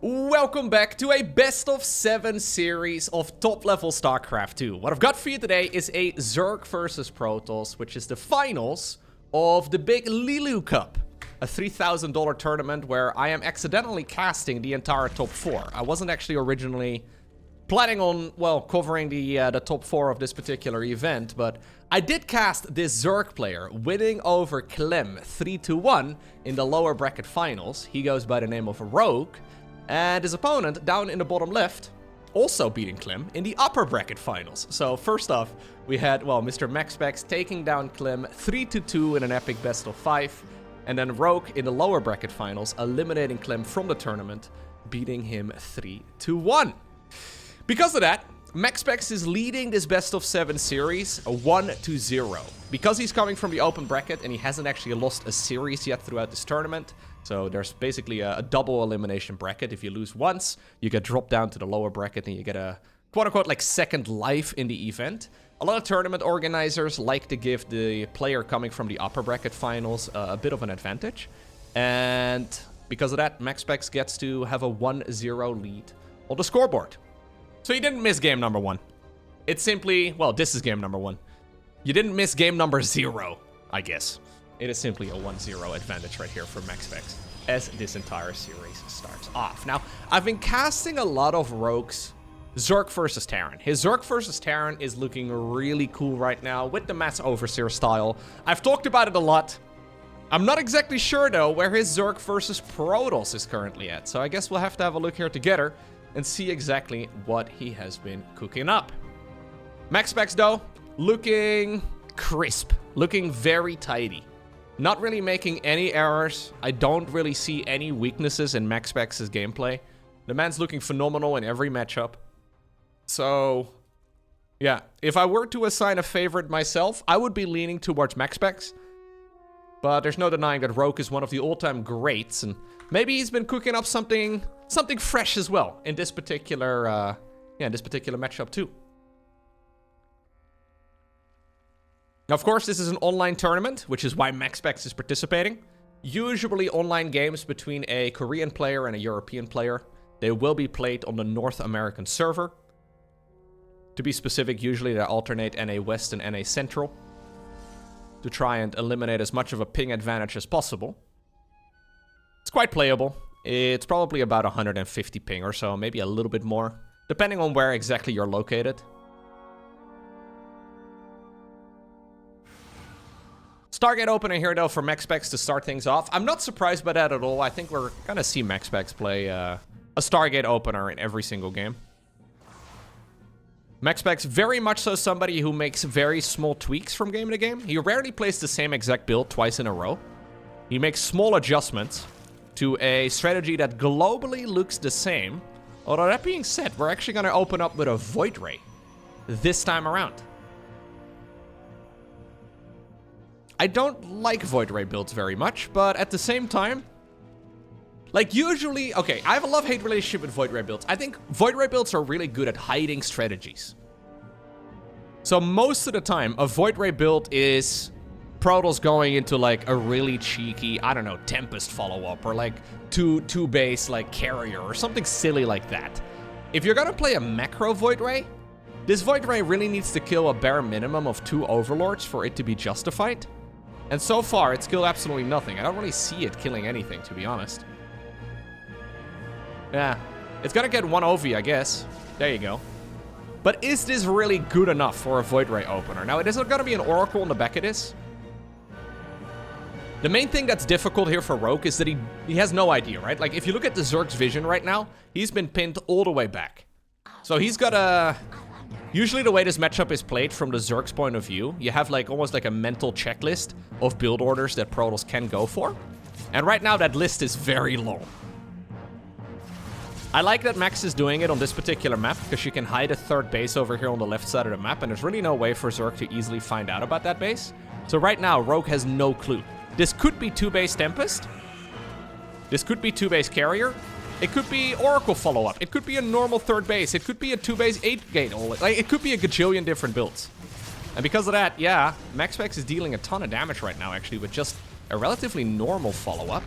Welcome back to a best of 7 series of top level StarCraft 2. What I've got for you today is a Zerg versus Protoss, which is the finals of the Big LiuLi Cup, a $3,000 tournament where I am accidentally casting the entire top 4. I wasn't actually originally planning on, well, covering the top 4 of this particular event, but I did cast this Zerg player, winning over Clem 3-1 in the lower bracket finals. He goes by the name of Rogue. And his opponent, down in the bottom left, also beating Clem in the upper bracket finals. So first off, we had, well, Mr. MaxPax taking down Clem 3-2 in an epic best of 5. And then Rogue in the lower bracket finals, eliminating Clem from the tournament, beating him 3-1. Because of that, MaxPax is leading this best of 7 series 1-0. Because he's coming from the open bracket and he hasn't actually lost a series yet throughout this tournament. So there's basically a double elimination bracket. If you lose once, you get dropped down to the lower bracket and you get a quote-unquote like second life in the event. A lot of tournament organizers like to give the player coming from the upper bracket finals a bit of an advantage. And because of that, MaxPax gets to have a 1-0 lead on the scoreboard. So you didn't miss game number 1. It's simply, well, this is game number 1. You didn't miss game number 0, I guess. It is simply a 1-0 advantage right here for MaxPax as this entire series starts off. Now, I've been casting a lot of Rogue's Zerg versus Terran. His Zerg versus Terran is looking really cool right now with the Mass Overseer style. I've talked about it a lot. I'm not exactly sure, though, where his Zerg versus Protoss is currently at. So I guess we'll have to have a look here together and see exactly what he has been cooking up. MaxPax, though, looking crisp, looking very tidy. Not really making any errors. I don't really see any weaknesses in MaxPax's gameplay. The man's looking phenomenal in every matchup. So, yeah, if I were to assign a favorite myself, I would be leaning towards MaxPax. But there's no denying that Rogue is one of the all-time greats, and maybe he's been cooking up something fresh as well in this particular, matchup too. Now, of course, this is an online tournament, which is why MaxPax is participating. Usually online games between a Korean player and a European player, they will be played on the North American server. To be specific, usually they alternate NA West and NA Central to try and eliminate as much of a ping advantage as possible. It's quite playable. It's probably about 150 ping or so, maybe a little bit more, depending on where exactly you're located. Stargate opener here, though, for MaxPax to start things off. I'm not surprised by that at all. I think we're going to see MaxPax play a Stargate opener in every single game. MaxPax very much so somebody who makes very small tweaks from game to game. He rarely plays the same exact build twice in a row. He makes small adjustments to a strategy that globally looks the same. Although that being said, we're actually going to open up with a Void Ray this time around. I don't like Void Ray builds very much, but at the same time, like usually, okay, I have a love-hate relationship with Void Ray builds. I think Void Ray builds are really good at hiding strategies. So most of the time, a Void Ray build is Protoss going into like a really cheeky, I don't know, Tempest follow-up or like two base like carrier or something silly like that. If you're gonna play a macro Void Ray, this Void Ray really needs to kill a bare minimum of 2 Overlords for it to be justified. And so far, it's killed absolutely nothing. I don't really see it killing anything, to be honest. Yeah, it's gonna get 1 OV, I guess. There you go. But is this really good enough for a Void Ray opener? Now, it is gonna be an Oracle in the back of this. The main thing that's difficult here for Rogue is that he has no idea, right? Like, if you look at the Zerg's vision right now, he's been pinned all the way back. So he's got a... Usually the way this matchup is played from the Zerg's point of view, you have like almost like a mental checklist of build orders that Protoss can go for. And right now that list is very low. I like that Max is doing it on this particular map because you can hide a 3rd base over here on the left side of the map and there's really no way for Zerg to easily find out about that base. So right now Rogue has no clue. This could be 2-base Tempest. This could be 2-base Carrier. It could be Oracle follow-up. It could be a normal 3rd base. It could be a 2-base 8-gate. Like, it could be a gajillion different builds. And because of that, yeah, MaxPax is dealing a ton of damage right now, actually, with just a relatively normal follow-up.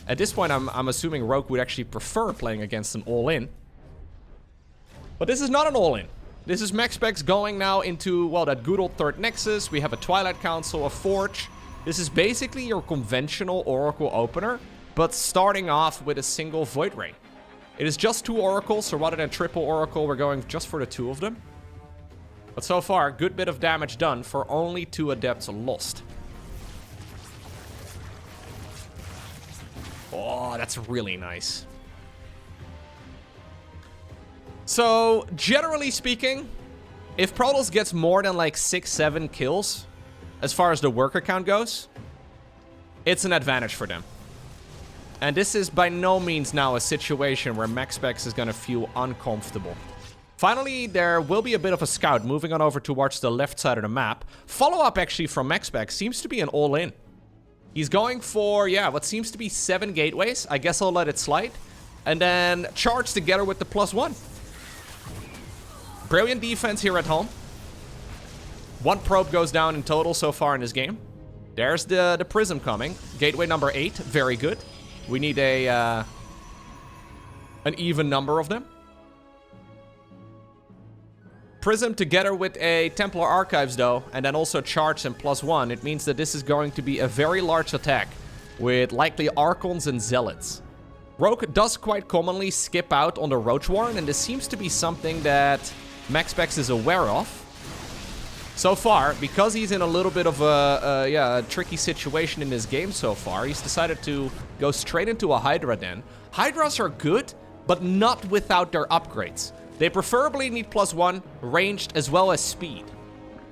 At this point, I'm assuming Rogue would actually prefer playing against an all-in. But this is not an all-in. This is MaxPax going now into, well, that good old third Nexus. We have a Twilight Council, a Forge. This is basically your conventional Oracle opener, but starting off with a single Void Ray. It is just 2 Oracles, so rather than triple Oracle, we're going just for the 2 of them. But so far, good bit of damage done for only 2 Adepts lost. Oh, that's really nice. So, generally speaking, if Protoss gets more than like 6-7 kills, as far as the worker count goes, it's an advantage for them. And this is by no means now a situation where MaxPax is going to feel uncomfortable. Finally, there will be a bit of a scout moving on over towards the left side of the map. Follow-up actually from MaxPax seems to be an all-in. He's going for, yeah, what seems to be 7 gateways. I guess I'll let it slide. And then charge together with the +1. Brilliant defense here at home. 1 probe goes down in total so far in this game. There's the Prism coming. Gateway number 8, very good. We need an even number of them. Prism together with a Templar Archives though, and then also charge and +1. It means that this is going to be a very large attack with likely Archons and Zealots. Rogue does quite commonly skip out on the Roach Warren, and this seems to be something that MaxPax is aware of. So far, because he's in a little bit of a tricky situation in this game so far, he's decided to go straight into a Hydra Den. Hydras are good, but not without their upgrades. They preferably need +1, ranged, as well as speed.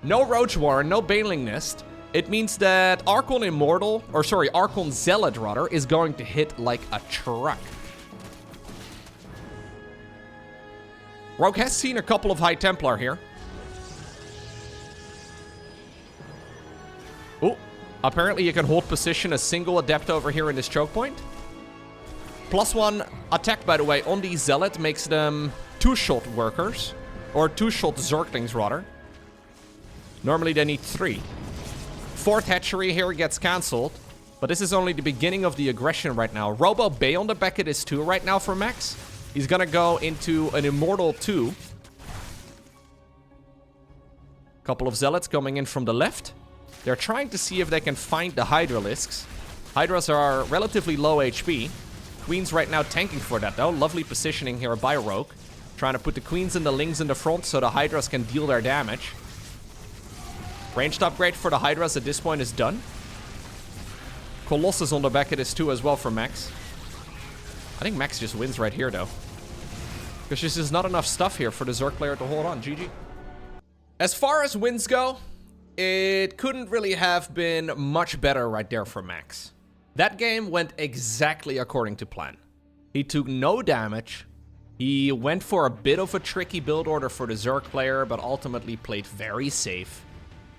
No Roach Warren, no Baneling Nest. It means that Archon Immortal, or sorry, Archon Zealot rather, is going to hit like a truck. Rogue has seen a couple of High Templar here. Oh, apparently you can hold position a single Adept over here in this choke point. +1 attack, by the way, on the Zealot makes them 2-shot workers. Or 2-shot Zerglings, rather. Normally they need 3. 4th hatchery here gets cancelled. But this is only the beginning of the aggression right now. Robo Bay on the back of this 2 right now for Max. He's gonna go into an Immortal 2. Couple of Zealots coming in from the left. They're trying to see if they can find the Hydralisks. Hydras are relatively low HP. Queens right now tanking for that though. Lovely positioning here by Rogue. Trying to put the Queens and the Lings in the front so the Hydras can deal their damage. Ranged upgrade for the Hydras at this point is done. Colossus on the back of this too as well for Max. I think Max just wins right here though. Because there's just not enough stuff here for the Zerg player to hold on. GG. As far as wins go, it couldn't really have been much better right there for Max. That game went exactly according to plan. He took no damage. He went for a bit of a tricky build order for the Zerg player, but ultimately played very safe.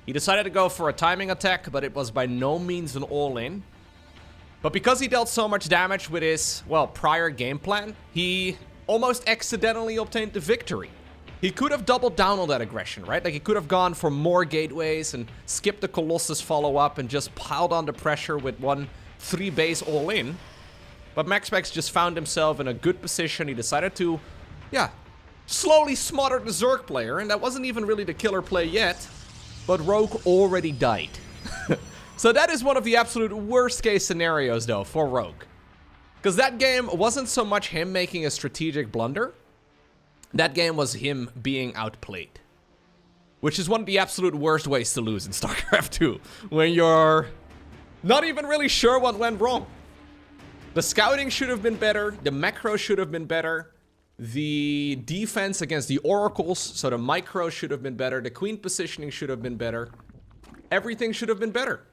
He decided to go for a timing attack, but it was by no means an all-in. But because he dealt so much damage with his, well, prior game plan, he almost accidentally obtained the victory. He could have doubled down on that aggression, right? Like, he could have gone for more gateways and skipped the Colossus follow-up and just piled on the pressure with 1 3-base all-in. But MaxPax just found himself in a good position. He decided to, yeah, slowly smother the Zerg player, and that wasn't even really the killer play yet. But Rogue already died. So that is one of the absolute worst case scenarios, though, for Rogue. Because that game wasn't so much him making a strategic blunder. That game was him being outplayed. Which is one of the absolute worst ways to lose in StarCraft 2. When you're not even really sure what went wrong. The scouting should have been better. The macro should have been better. The defense against the oracles, so the micro should have been better. The queen positioning should have been better. Everything should have been better.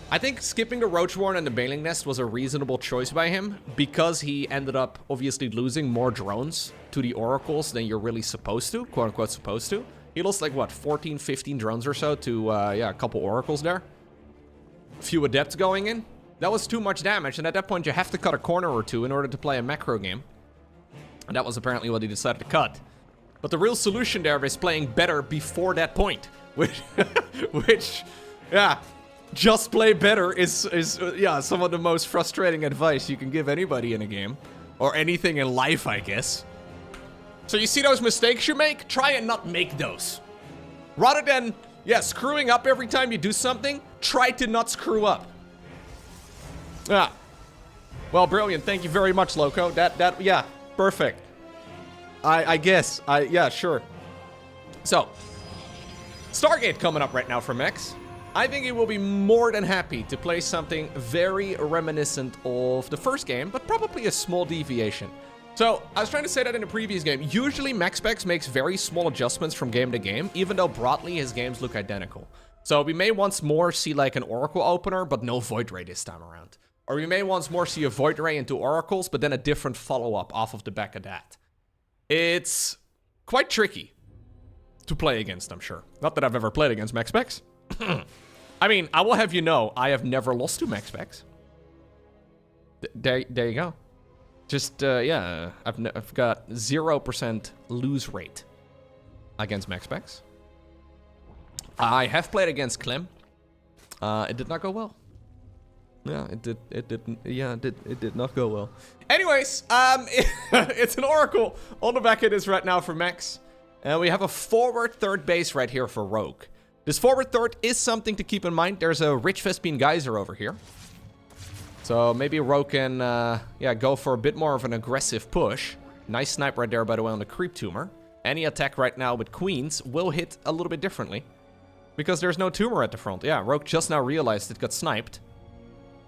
I think skipping the Roach Warren and the Baneling Nest was a reasonable choice by him, because he ended up obviously losing more drones to the oracles than you're really supposed to, quote unquote supposed to. He lost like, what, 14, 15 drones or so to, yeah, a couple oracles there. A few adepts going in. That was too much damage, and at that point you have to cut a corner or two in order to play a macro game. And that was apparently what he decided to cut. But the real solution there is playing better before that point. Which yeah, Just play better is yeah, some of the most frustrating advice you can give anybody in a game. Or anything in life, I guess. So you see those mistakes you make? Try and not make those. Rather than, yeah, screwing up every time you do something, try to not screw up. Yeah. Well, brilliant. Thank you very much, Loco. Yeah, perfect. I guess. Yeah, sure. So, Stargate coming up right now from X. I think he will be more than happy to play something very reminiscent of the first game, but probably a small deviation. So, I was trying to say that in the previous game. Usually, MaxPax makes very small adjustments from game to game, even though broadly his games look identical. So, we may once more see like an Oracle opener, but no Void Ray this time around. Or we may once more see a Void Ray into Oracles, but then a different follow-up off of the back of that. It's quite tricky to play against, I'm sure. Not that I've ever played against MaxPax. I mean, I will have you know, I have never lost to MaxPax. There you go. Just, yeah, I've got 0% lose rate against MaxPax. I have played against Clem. It did not go well. Yeah, it did not go well. Anyways, it's an Oracle on the back of this right now for Max. And we have a forward third base right here for Rogue. This forward third is something to keep in mind. There's a rich Vespine Geyser over here. So maybe Rogue can, yeah, go for a bit more of an aggressive push. Nice snipe right there, by the way, on the Creep Tumor. Any attack right now with Queens will hit a little bit differently. Because there's no Tumor at the front. Yeah, Rogue just now realized it got sniped.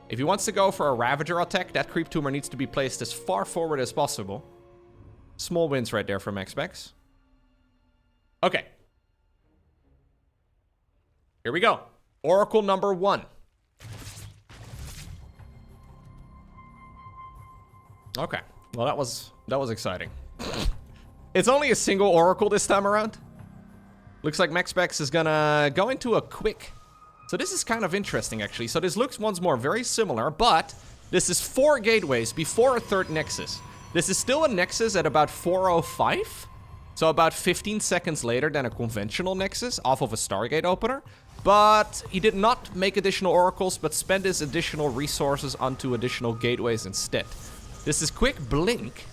If he wants to go for a Ravager attack, that Creep Tumor needs to be placed as far forward as possible. Small wins right there for MaxPax. Okay. Here we go. Oracle number 1. Okay. Well, that was exciting. It's only a single Oracle this time around. Looks like MaxPax is gonna go into a quick. So this is kind of interesting, actually. So this looks once more very similar, but this is 4 gateways before a third Nexus. This is still a Nexus at about 4:05. So about 15 seconds later than a conventional Nexus off of a Stargate opener. But he did not make additional Oracles, but spent his additional resources onto additional gateways instead. This is quick blink.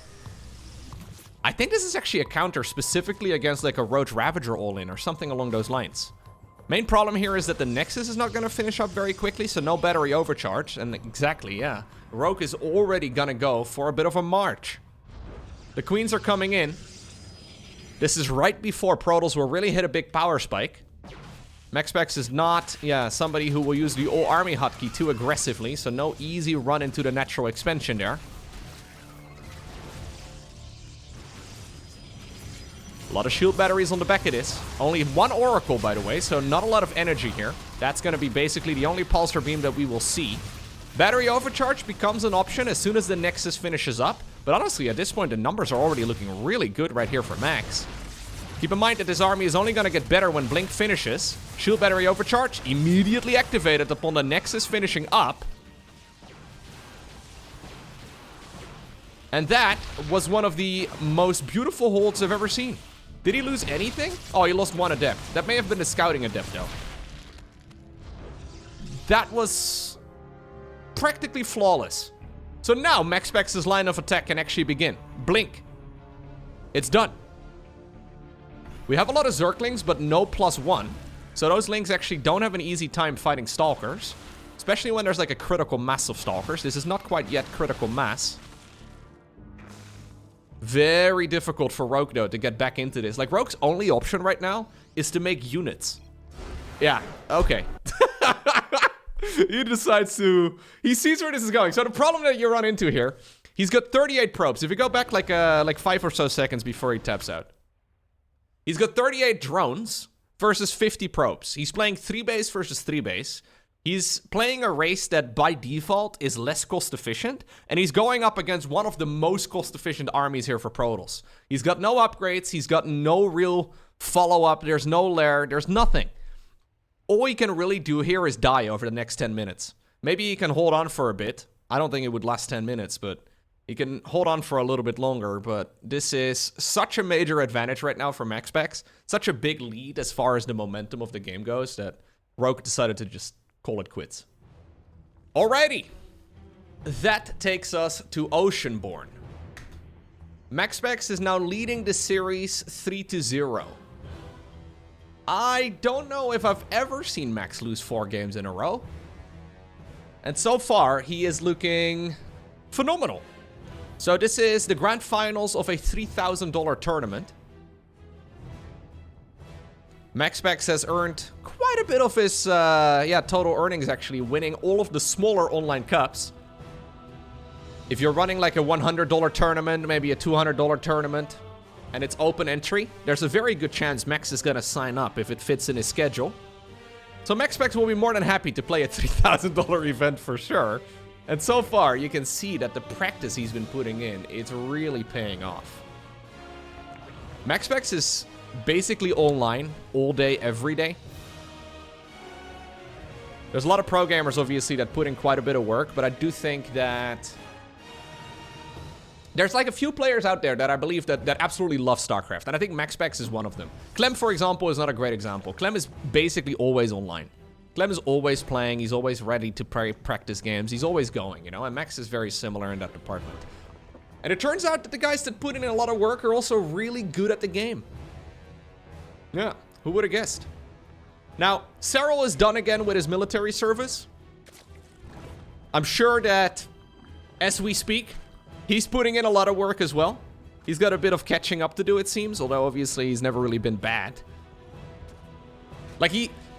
I think this is actually a counter specifically against like a Roach Ravager all-in or something along those lines. Main problem here is that the Nexus is not going to finish up very quickly, so no battery overcharge. And exactly, yeah. Rogue is already going to go for a bit of a march. The Queens are coming in. This is right before Protoss will really hit a big power spike. MaxPax is not, yeah, somebody who will use the all-army hotkey too aggressively, so no easy run into the natural expansion there. A lot of shield batteries on the back of this. Only 1 Oracle, by the way, so not a lot of energy here. That's going to be basically the only pulsar beam that we will see. Battery overcharge becomes an option as soon as the Nexus finishes up. But honestly, at this point, the numbers are already looking really good right here for Max. Keep in mind that this army is only going to get better when Blink finishes. Shield battery overcharge immediately activated upon the Nexus finishing up. And that was one of the most beautiful holds I've ever seen. Did he lose anything? Oh, he lost 1 adept. That may have been the scouting adept, though. That was practically flawless. So now MaxPax's line of attack can actually begin. Blink. It's done. We have a lot of Zerglings, but no +1. So those Lings actually don't have an easy time fighting Stalkers. Especially when there's like a critical mass of Stalkers. This is not quite yet critical mass. Very difficult for Rogue, though, to get back into this. Like, Rogue's only option right now is to make units. Yeah, okay. He decides to... He sees where this is going. So the problem that you run into here, he's got 38 probes. If you go back like 5 or so seconds before he taps out. He's got 38 drones versus 50 probes. He's playing 3 base versus 3 base. He's playing a race that by default is less cost efficient, and he's going up against one of the most cost efficient armies here for Protoss. He's got no upgrades, he's got no real follow-up, there's no lair, there's nothing. All he can really do here is die over the next 10 minutes. Maybe he can hold on for a bit. I don't think it would last 10 minutes, but he can hold on for a little bit longer. But this is such a major advantage right now for MaxPax, such a big lead as far as the momentum of the game goes, that Rogue decided to just call it quits. Alrighty. That takes us to Oceanborn. MaxPax is now leading the series 3-0. I don't know if I've ever seen Max lose 4 games in a row. And so far, he is looking phenomenal. So this is the grand finals of a $3,000 tournament. MaxPax has earned quite a bit of his total earnings, actually, winning all of the smaller online cups. If you're running like a $100 tournament, maybe a $200 tournament, and it's open entry, there's a very good chance Max is gonna sign up if it fits in his schedule. So MaxPax will be more than happy to play a $3,000 event for sure. And so far, you can see that the practice he's been putting in, it's really paying off. MaxPax is basically online all day, every day. There's a lot of pro gamers, obviously, that put in quite a bit of work, but I do think that there's like a few players out there that I believe that absolutely love StarCraft, and I think MaxPax is one of them. Clem, for example, is not a great example. Clem is basically always online. Clem is always playing, he's always ready to practice games, he's always going, you know, and Max is very similar in that department. And it turns out that the guys that put in a lot of work are also really good at the game. Yeah, who would have guessed? Now, Cyril is done again with his military service. I'm sure that, as we speak, he's putting in a lot of work as well. He's got a bit of catching up to do, it seems, although obviously he's never really been bad. Like,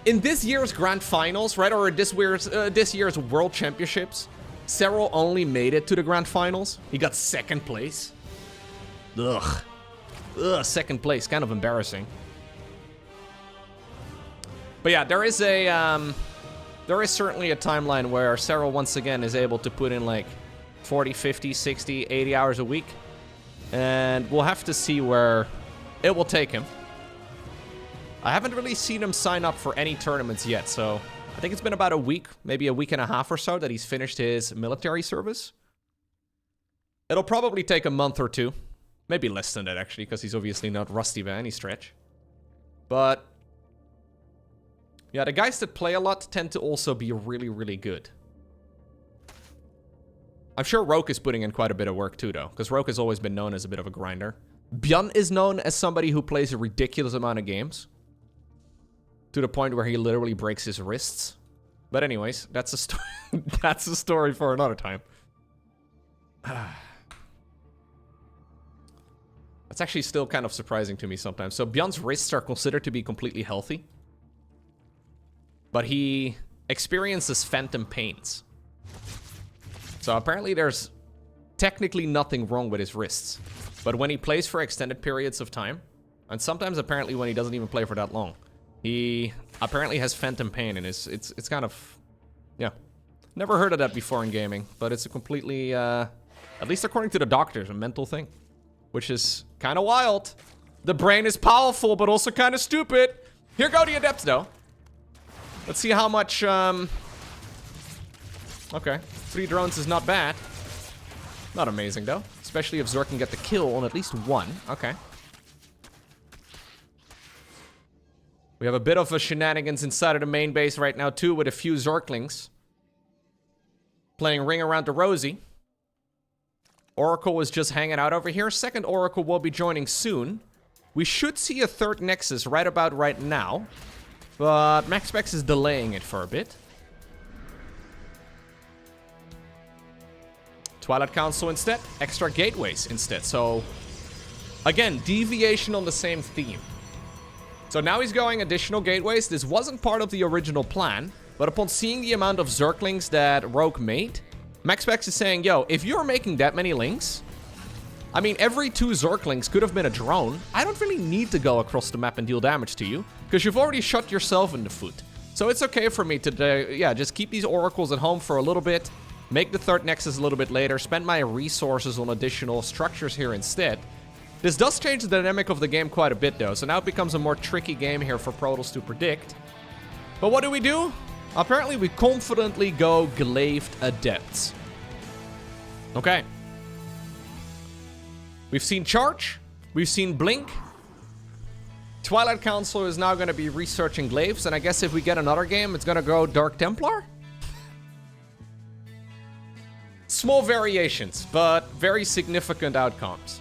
in this year's grand finals, right, or this year's world championships, Cyril only made it to the grand finals. He got 2nd place. Ugh, 2nd place, kind of embarrassing. But yeah, there is certainly a timeline where Cyril once again is able to put in like 40, 50, 60, 80 hours a week. And we'll have to see where it will take him. I haven't really seen him sign up for any tournaments yet, so I think it's been about a week, maybe a week and a half or so that he's finished his military service. It'll probably take a month or 2. Maybe less than that, actually, because he's obviously not rusty by any stretch. But yeah, the guys that play a lot tend to also be really, really good. I'm sure Roke is putting in quite a bit of work too, though, because Roke has always been known as a bit of a grinder. Björn is known as somebody who plays a ridiculous amount of games, to the point where he literally breaks his wrists. But anyways, that's a story. That's a story for another time. That's actually still kind of surprising to me sometimes. So Björn's wrists are considered to be completely healthy, but he experiences phantom pains. So apparently there's technically nothing wrong with his wrists. But when he plays for extended periods of time, and sometimes apparently when he doesn't even play for that long, he apparently has phantom pain, and it's kind of, yeah. Never heard of that before in gaming, but it's a completely, at least according to the doctors, a mental thing. Which is kind of wild. The brain is powerful, but also kind of stupid. Here go the adepts, though. Let's see how much, okay, 3 drones is not bad. Not amazing, though. Especially if Zerg can get the kill on at least 1. Okay. We have a bit of a shenanigans inside of the main base right now, too, with a few Zerglings playing Ring Around the Rosie. Oracle is just hanging out over here. 2nd Oracle will be joining soon. We should see a 3rd Nexus right about right now, but MaxPax is delaying it for a bit. Twilight Council instead, extra gateways instead. So, again, deviation on the same theme. So now he's going additional gateways. This wasn't part of the original plan, but upon seeing the amount of Zerglings that Rogue made, MaxPax is saying, yo, if you're making that many links, I mean, every 2 Zerglings could have been a drone. I don't really need to go across the map and deal damage to you, because you've already shot yourself in the foot. So it's okay for me to, yeah, just keep these oracles at home for a little bit, make the 3rd Nexus a little bit later, spend my resources on additional structures here instead. This does change the dynamic of the game quite a bit, though, so now it becomes a more tricky game here for Protoss to predict. But what do? Apparently, we confidently go Glaived Adepts. Okay. We've seen Charge. We've seen Blink. Twilight Council is now going to be researching glaives, and I guess if we get another game, it's going to go Dark Templar? Small variations, but very significant outcomes.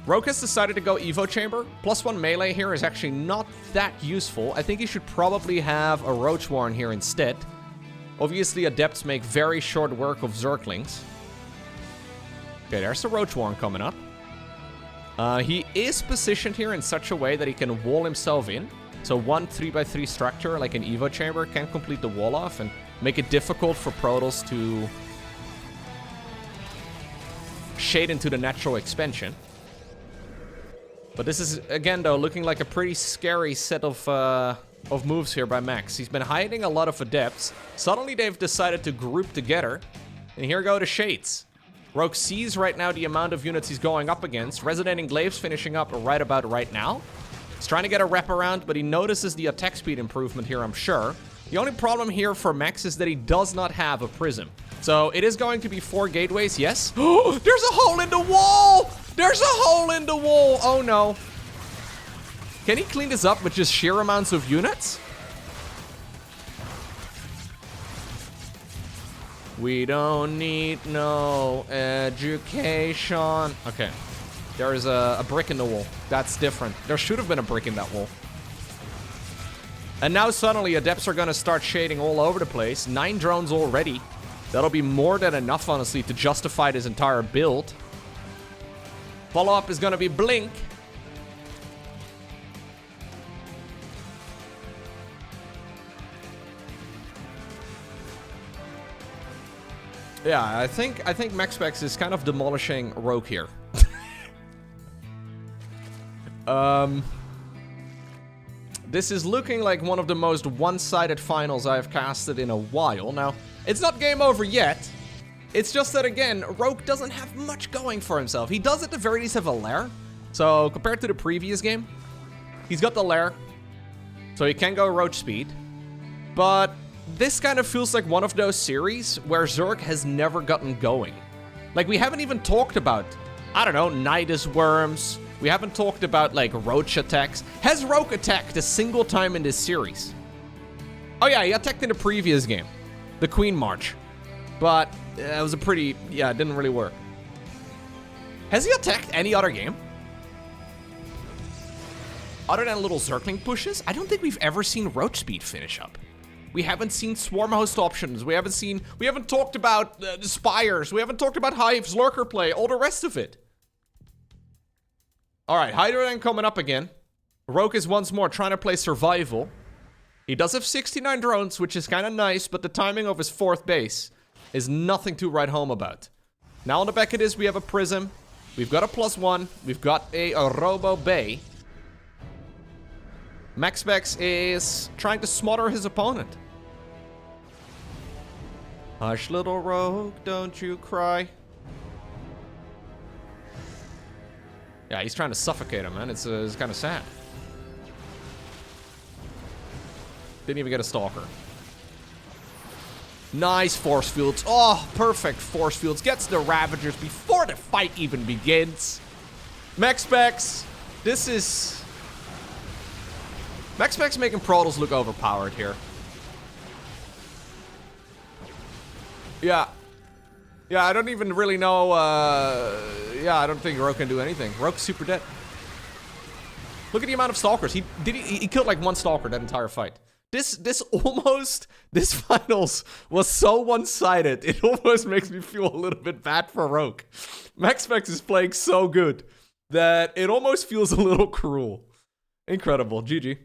Rogue has decided to go Evo Chamber. +1 melee here is actually not that useful. I think he should probably have a Roach Warren here instead. Obviously, Adepts make very short work of Zerglings. Okay, there's the Roach Warren coming up. He is positioned here in such a way that he can wall himself in. So one 3x3 structure, like an Evo Chamber, can complete the wall off and make it difficult for Protoss to shade into the natural expansion. But this is, again, though, looking like a pretty scary set of moves here by Max. He's been hiding a lot of Adepts. Suddenly, they've decided to group together. And here go the Shades. Rogue sees right now the amount of units he's going up against. Resonating Glaives finishing up right about right now. He's trying to get a wraparound, but he notices the attack speed improvement here, I'm sure. The only problem here for Max is that he does not have a Prism. So it is going to be 4 gateways, yes. Oh, there's a hole in the wall! There's a hole in the wall! Oh no. Can he clean this up with just sheer amounts of units? We don't need no education. Okay. There is a brick in the wall. That's different. There should have been a brick in that wall. And now suddenly Adepts are going to start shading all over the place. 9 drones already. That'll be more than enough, honestly, to justify this entire build. Follow-up is going to be Blink. Yeah, I think MaxPax is kind of demolishing Rogue here. This is looking like one of the most one-sided finals I've casted in a while. Now, it's not game over yet. It's just that, again, Rogue doesn't have much going for himself. He does at the very least have a lair. So, compared to the previous game, he's got the lair. So he can go Roach speed. But this kind of feels like one of those series where Zerg has never gotten going. Like, we haven't even talked about, I don't know, Nidus Worms. We haven't talked about, like, Roach attacks. Has Rogue attacked a single time in this series? Oh yeah, he attacked in the previous game. The Queen March. But it was a pretty, yeah, it didn't really work. Has he attacked any other game? Other than little Zergling pushes? I don't think we've ever seen Roach speed finish up. We haven't seen Swarm Host options. We haven't talked about the Spires. We haven't talked about Hives, Lurker play, all the rest of it. All right, Hydra coming up again. Rogue is once more trying to play survival. He does have 69 drones, which is kind of nice, but the timing of his 4th base is nothing to write home about. Now on the back of this, we have a Prism. We've got a +1. We've got a Robo Bay. MaxPax is trying to smother his opponent. Hush, little Rogue, don't you cry. Yeah, he's trying to suffocate him, man. It's kind of sad. Didn't even get a Stalker. Nice force fields. Oh, perfect force fields. Gets the Ravagers before the fight even begins. MaxPax, this is... MaxPax making Protoss look overpowered here. Yeah. Yeah, I don't even really know, yeah, I don't think Rogue can do anything. Rogue's super dead. Look at the amount of Stalkers. He killed like 1 Stalker that entire fight. This finals was so one-sided, it almost makes me feel a little bit bad for Rogue. MaxPax is playing so good that it almost feels a little cruel. Incredible. GG.